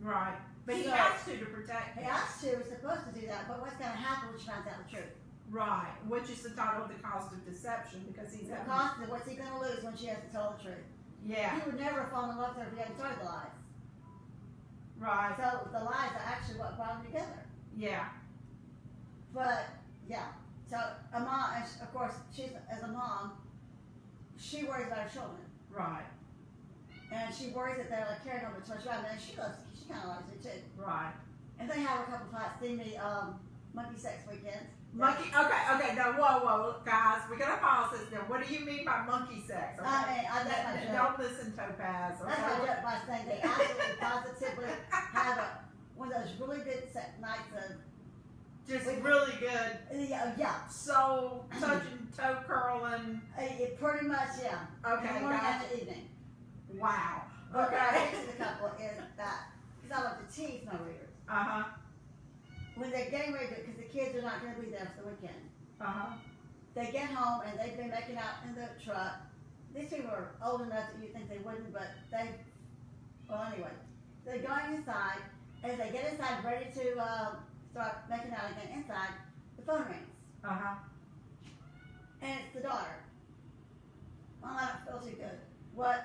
Right. But he So, has to protect He them. has to, he's supposed to do that, but what's going to happen when she finds out the truth? Right. Which is the title of the cost of deception because he's The having... cost of what's he going to lose when she has to tell the truth? Yeah. He would never fall in love with her if he hadn't started the lies. Right. So the lies are actually what brought them together. Yeah. But, yeah. So a mom, and of course, as a mom, she worries about her children. Right. And she worries that they're like carrying over too much around, and she kind of likes it too. Right. And they have a couple fights, steamy monkey sex weekends. Monkey, okay, now, whoa, guys, we're gonna pause this now. What do you mean by monkey sex? Okay? That's my joke. Don't listen, Topaz. Okay? That's my joke by saying they absolutely positively have one of those really good nights of Just really good. yeah. So touching, toe curling. Pretty much, yeah. Okay, In the morning gotcha. and the evening. Wow. But what I Okay. hate to the couple is that, because I like to tease my readers, when they're getting ready to, because the kids are not going to be there for the weekend, they get home and they've been making out in the truck. These people are old enough that you think they wouldn't, but well anyway, they're going inside. As they get inside, ready to start making out again inside, the phone rings. And it's the daughter. Well, I don't feel too good. What?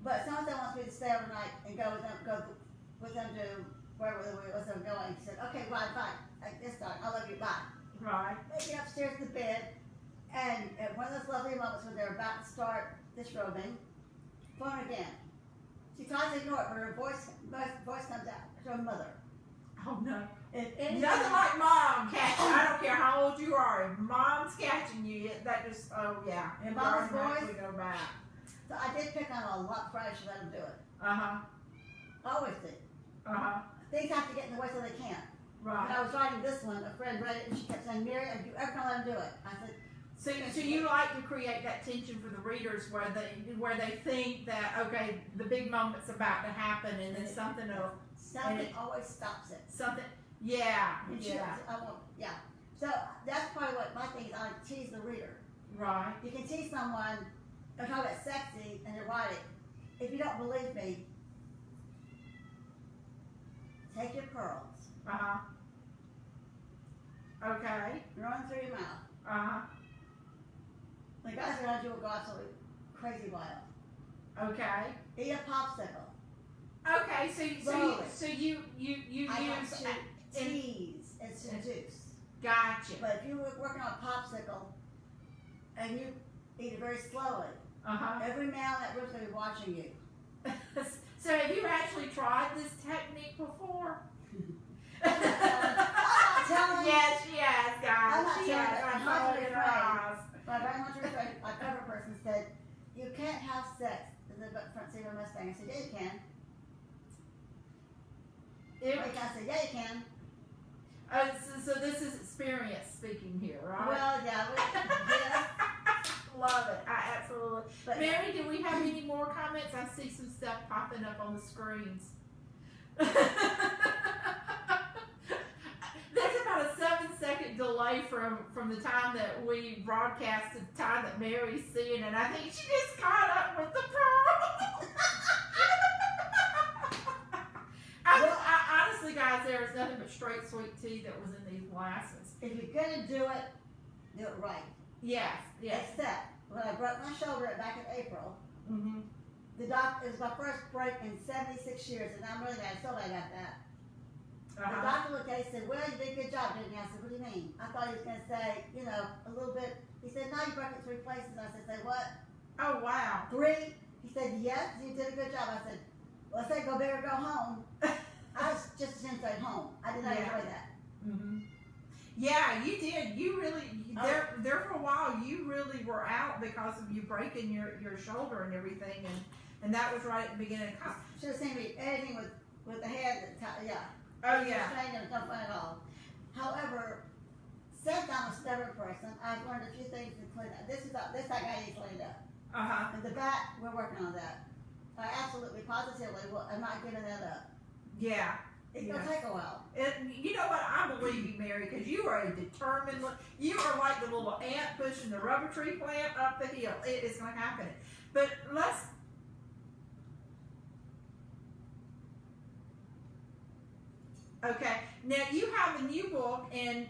But so-and-so wants me to stay overnight and go with them to wherever it was they were going. She said, okay, bye. Like this time, I love you, bye. Right. They get upstairs to bed, and at one of those lovely moments when they're about to start disrobing, phone again. She tries to ignore it, but her voice comes out. It's her mother. Oh no. If anything, Nothing like mom catching. I don't care how old you are. If mom's catching you, that just, oh yeah. And mom's voice? We go back. So I did pick on a lot Friday. She let them do it. I Always did. Things have to get in the way so they can't. When Right. I was writing this one, a friend read it and she kept saying, Mary, are you ever going to let them do it? I said, So you like to create that tension for the readers where they think that, okay, the big moment's about to happen and then something always stops it. Yeah. And Yeah. Yeah. So that's part of what my thing is. I tease the reader. Right. You can tease someone and call it sexy and erotic. If you don't believe me, take your pearls, Okay. run through your mouth. The guys are gonna do a absolutely crazy wild. Okay. Eat a popsicle. Okay. So you I use have to tease and seduce. Gotcha. But if you were working on a popsicle and you eat it very slowly, every male in that room's gonna be watching you. So have you actually tried this technique before? I'm not telling you. Yes, she has, guys. I'm not She telling has. you. I I'm saw not it in her afraid. eyes. But I very much refrain. My cover person said, you can't have sex in the front seat of a Mustang. I said, yeah, you can. I said, yeah, you can. So this is experience speaking here, right? Well, yeah. Yeah. Love it. I absolutely. But Mary, do we have any more comments? I see some stuff popping up on the screens. That's about a 7-second delay from the time that we broadcast to the time that Mary's seeing, and I think she just caught up with the pearl. I honestly, guys, there was nothing but straight sweet tea that was in these glasses. If you're gonna do it right. Yes, yes. Except when I broke my shoulder back in April, Mm-hmm. the doctor, it was my first break in 76 years, and I'm really glad, so glad about that. The doctor looked at it and said, well, you did a good job, didn't you? I said, what do you mean? I thought he was gonna say, you know, a little bit. He said, no, you broke it 3 places. I said, say what? Oh, wow. 3? He said, yes, you did a good job. I said, well, I said, go big or go home. I was just as soon as home. I did not enjoy that. Mm-hmm. Yeah, you did. You really, there for a while, you really were out because of you breaking your shoulder and everything, and that was right at the beginning of college. Should have seen me editing with the head, yeah. Oh, yeah. It was no fun at all. However, since I'm a stubborn person, I've learned a few things to clean up. This I got to cleaned up. Uh-huh. And the back, we're working on that. I absolutely, positively, I'm not giving that up. Yeah. It's going to take a while. You know what? I believe you, Mary, because you are a determined, you are like the little ant pushing the rubber tree plant up the hill. It is going to happen. But let's, okay, now you have a new book, and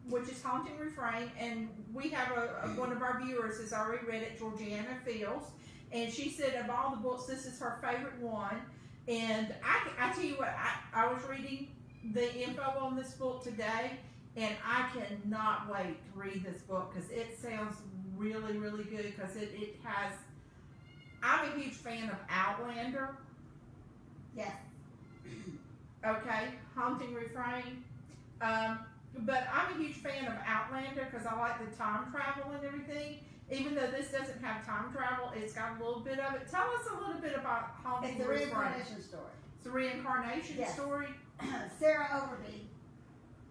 which is Haunting Refrain, and we have one of our viewers has already read it, Georgiana Fields, and she said of all the books, this is her favorite one. And I tell you what, I was reading the info on this book today, and I cannot wait to read this book because it sounds really, really good because it has, I'm a huge fan of Outlander. Yes. Okay, Haunting Refrain. But I'm a huge fan of Outlander because I like the time travel and everything. Even though this doesn't have time travel, it's got a little bit of it. Tell us a little bit about Haunting Refrain. It's a reincarnation story. It's a reincarnation story? Sarah Overby,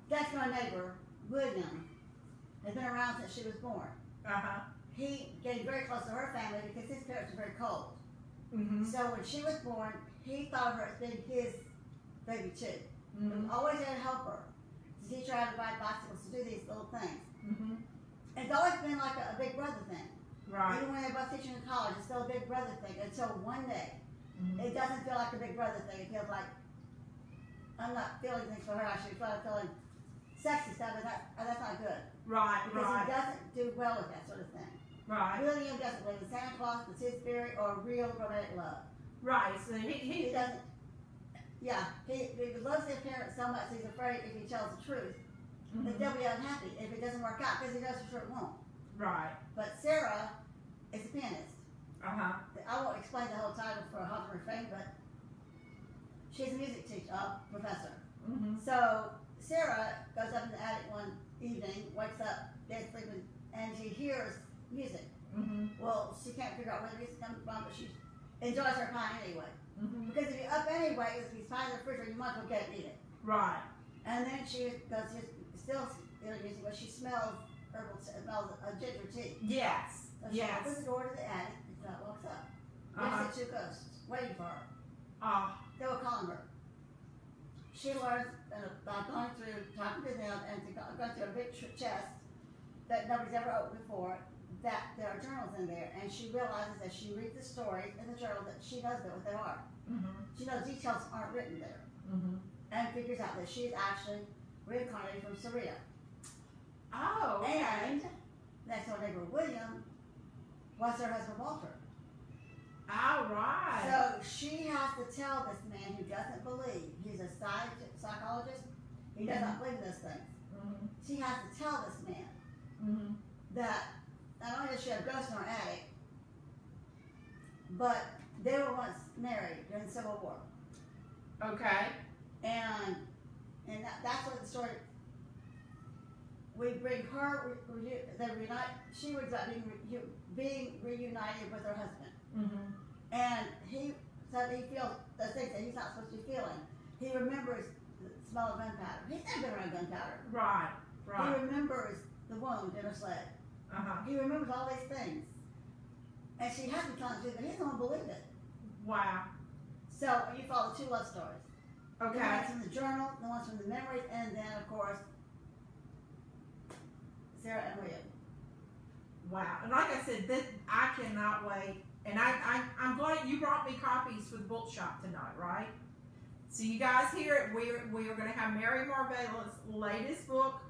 that's my neighbor, William, has been around since she was born. Uh-huh. He came very close to her family because his parents were very cold. Mm-hmm. So when she was born, he thought of her as being his baby too. Mm-hmm. He always had to help her, to teach her how to ride bicycles, to do these little things. Mm-hmm. It's always been like a big brother thing. Right. Even when they're both teaching in college, it's still a big brother thing until one day. Mm-hmm. It doesn't feel like a big brother thing. It feels like I'm not feeling things for her. I should feel feeling sexy stuff, and that's not good. Right, because right. he doesn't do well with that sort of thing. Right. William doesn't believe in Santa Claus, the Tooth Fairy, or real romantic love. Right. So he doesn't. Yeah, he loves his parents so much he's afraid if he tells the truth, mm-hmm. that they'll be unhappy if it doesn't work out because he knows for sure it won't. Right. But Sarah is a pianist. Uh-huh. I won't explain the whole title for Haunting Refrain, but she's a music teacher, professor. Mm-hmm. So Sarah goes up in the attic one evening, wakes up, dead sleeping, and she hears music. Mm-hmm. Well, she can't figure out where the music comes from, but she enjoys her pie anyway. Mm-hmm. Because if you're up anyway, if you find the refrigerator, you might as well get it and eat it. Right. And then she goes, still music, but she smells smells a ginger tea. Yes. So she yes. opens the door to the attic and walks up. Uh-huh. There's the 2 ghosts waiting for her. They were calling her. She learns by going through, talking to them, and going through a big chest that nobody's ever opened before, that there are journals in there, and she realizes as she reads the stories in the journal that she knows what they are. Mm-hmm. She knows details aren't written there, mm-hmm. and figures out that she's actually reincarnated from Saria. Oh, okay. And next door neighbor William was her husband Walter. All right. So she has to tell this man who doesn't believe, he's a psychologist, he does not believe in those things. Mm-hmm. She has to tell this man mm-hmm. that not only does she have ghosts in her attic, but they were once married during the Civil War. Okay. And that's what the story, we bring her, they reunite, she was about being reunited with her husband. Mm-hmm. And he feels the things that he's not supposed to be feeling. He remembers the smell of gunpowder. He's never been around gunpowder. Right, right. He remembers the wound in her sled. Uh-huh. He remembers all these things. And she hasn't told him, but he doesn't believe it. Wow. So you follow 2 love stories. Okay. The ones from the journal, the ones from the memories, and then of course Sarah and William. Wow. And like I said, I cannot wait. And I'm glad you brought me copies for the bookshop tonight, right? So you guys hear it. We are going to have Mary Marvella's latest book,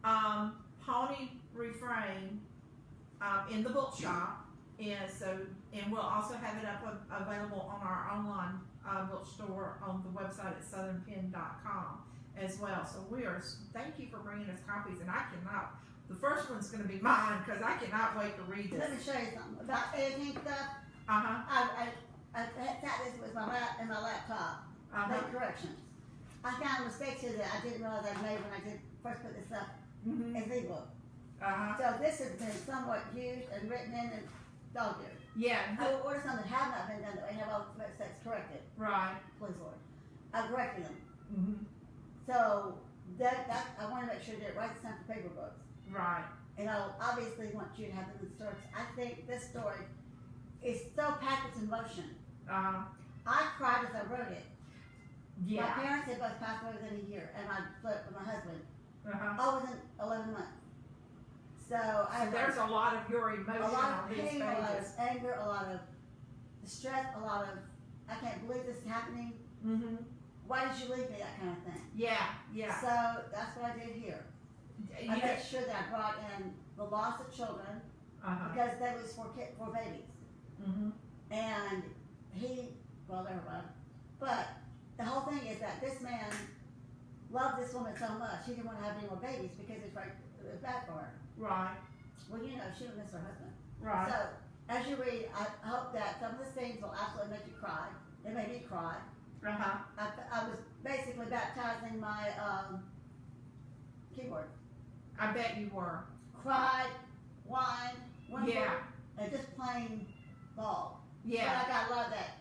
Pawnee Refrain, in the bookshop. And we'll also have it up available on our online bookstore on the website at southernpen.com as well. So thank you for bringing us copies, and I cannot. The first one's going to be mine because I cannot wait to read this. Let me show you something about editing stuff. Uh-huh. I sat this with my laptop. Make corrections. I found mistakes here that I didn't realize I made when I first put this up as ebook. So this has been somewhat used and written in and dog eared. Yeah. I will order something that have not been done that way and have all the mistakes corrected. Right. Please, Lord. I'm correcting them. Mm-hmm. So that I want to make sure that it right this time for paper books. Right. And I'll obviously want you to have them in stories. I think this story is so packed with emotion. I cried as I wrote it. Yeah. My parents had both passed away within a year, and I split with my husband. Uh-huh. All within 11 months. So there's a lot of your emotion a lot on of these pain, a lot of pages. anger, a lot of distress, a lot of I can't believe this is happening. Mm-hmm. Why did you leave me? That kind of thing. Yeah. Yeah. So that's what I did here. I made sure that I brought in the loss of children because that was for babies. Mm-hmm. And never mind. But the whole thing is that this man loved this woman so much, he didn't want to have any more babies because it was bad for her. Right. Well, she would miss her husband. Right. So, as you read, I hope that some of the things will absolutely make you cry. They made me cry. I was basically baptizing my keyboard. I bet you were. Cried, whined, yeah, and just plain bawled. Yeah. But I got a lot of that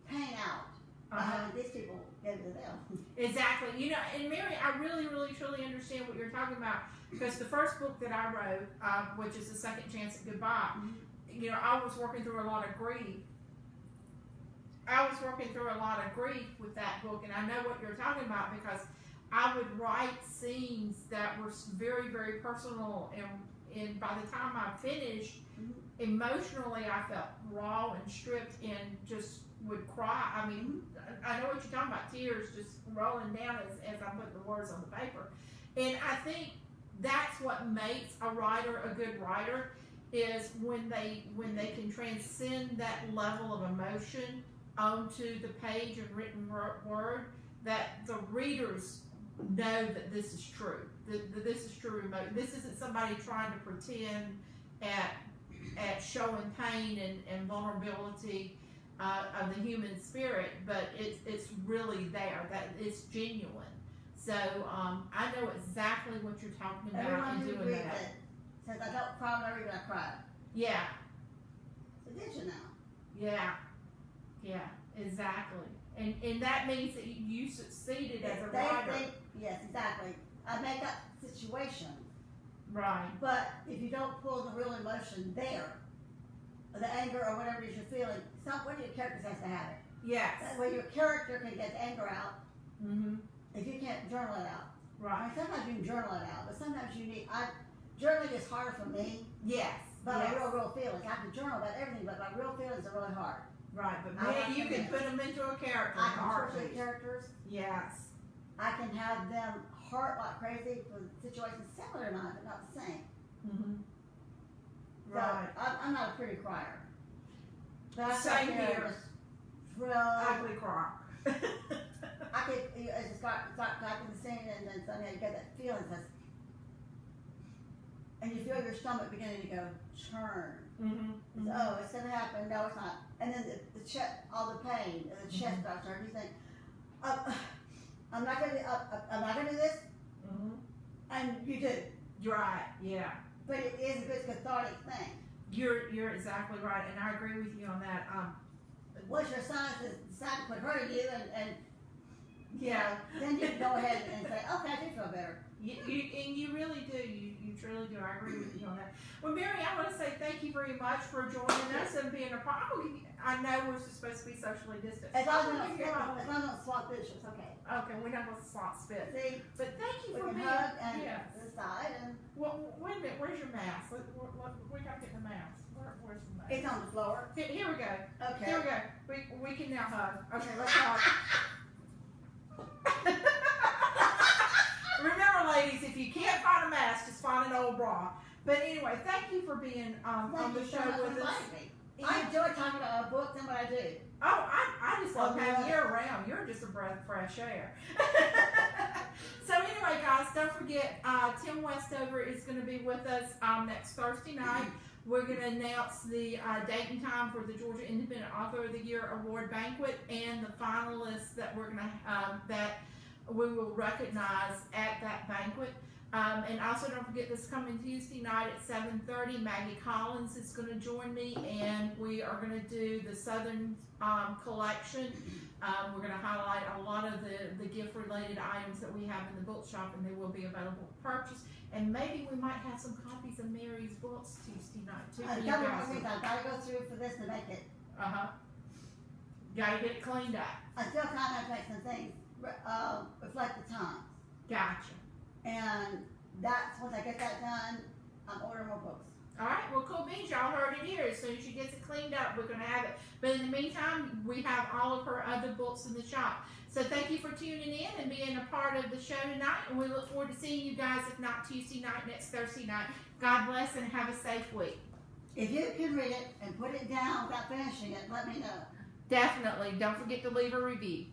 pain out by having these people get it to them. Exactly. And Mary, I really, really, truly understand what you're talking about because the first book that I wrote, which is The Second Chance at Goodbye, I was working through a lot of grief. With that book, and I know what you're talking about because I would write scenes that were very, very personal, and by the time I finished, emotionally I felt raw and stripped and just would cry. I mean, I know what you're talking about, tears just rolling down as I put the words on the paper. And I think that's what makes a writer a good writer is when they can transcend that level of emotion onto the page and written word, that the readers know that this is true. That this is true emotion. This isn't somebody trying to pretend at showing pain and vulnerability of the human spirit, but it's really there. That it's genuine. So I know exactly what you're talking about. Everyone and who doing reads that. it says I don't cry when I read it, I cry. Yeah. So did you know? Yeah, exactly. And that means that you succeeded as a writer. Yes, exactly. I make up situations. Right. But if you don't pull the real emotion there, or the anger or whatever it is you're feeling, one of your characters has to have it. Yes. That way your character can get the anger out. Mm-hmm. If you can't journal it out. Right. I mean, sometimes you can journal it out, but sometimes you need. Journaling is harder for me. Yes. But my real feelings. I can journal about everything, but my real feelings are really hard. Right, but man, you can put them into a character. I can portray characters. Yes. I can have them heart like crazy for situations similar to mine, but not the same. Mm-hmm. So Right. I'm not a pretty crier. But I Same here. Ugly cry. I could just start typing the scene, and then suddenly you get that feeling, and you feel your stomach beginning to go churn. Mm-hmm. Oh, it's gonna happen. No, it's not. And then the chest, all the pain, and the chest starts hurting. You think, I'm not gonna do this, and you do. You're right. Yeah. But it is a good cathartic thing. You're exactly right, and I agree with you on that. Once your science decide to quit hurting you, and yeah, then you can go ahead and say, okay, I do feel better. And you really do. You truly do. I agree with you on that. Well, Mary, I want to say thank you very much for joining us and being a part. I know we're supposed to be socially distant. As long as I don't swap pictures, okay. Okay, we're not going to slot spit. See, but thank you for we being. can hug and Yes. decide and. Well, wait a minute. Where's your mask? We got to get the mask. Where's the mask? It's on the floor. Here we go. Okay. Here we go. We can now hug. Okay, let's hug. Remember, ladies, if you can't find a mask, just find an old bra. But anyway, thank you for being on the show with us. I enjoy talking about books and what I do. Oh, I just love having you around. You're just a breath of fresh air. So anyway, guys, don't forget, Tim Westover is going to be with us next Thursday night. We're going to announce the date and time for the Georgia Independent Author of the Year Award Banquet and the finalists that we're going to that we will recognize at that banquet. And also don't forget this coming Tuesday night at 7:30, Maggie Collins is going to join me, and we are going to do the Southern collection. We're going to highlight a lot of the gift-related items that we have in the bookshop, and they will be available for purchase. And maybe we might have some copies of Mary's books Tuesday night too. I gotta go through for this to make it. Gotta get it cleaned up. I still kind of have to make some things reflect the time. Gotcha. And that's once I get that done, I'm ordering more books. All right, well, cool beans. Y'all heard it here. As soon as she gets it cleaned up, we're going to have it. But in the meantime, we have all of her other books in the shop. So thank you for tuning in and being a part of the show tonight. And we look forward to seeing you guys, if not Tuesday night, next Thursday night. God bless and have a safe week. If you can read it and put it down without finishing it, let me know. Definitely. Don't forget to leave a review.